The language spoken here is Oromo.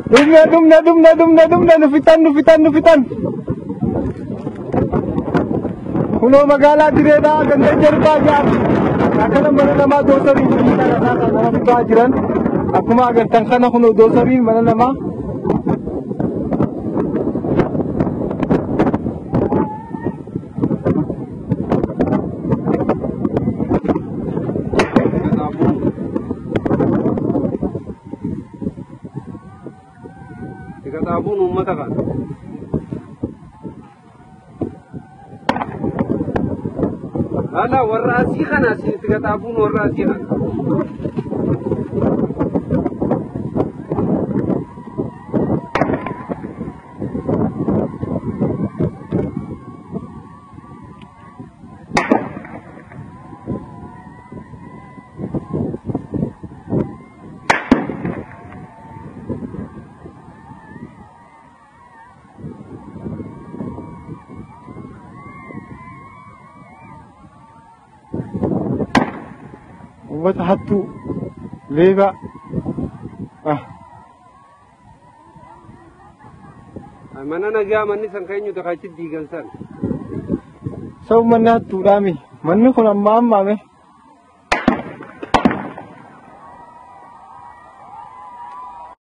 Dumna, nufitan. Kuno magala direda ganda jerba jab. Akana mana nama dosari kita rasa nama itu ajaran. Aku mah agar tangkana kuno dosari mana nama. Tiga tabun umat kan. Ala warasi kana si tiga tabun warasi kana. Buat hatu leba Mana nagyaman ni sangkay nyo takay digan san. so mana tu dami mana ko na mama me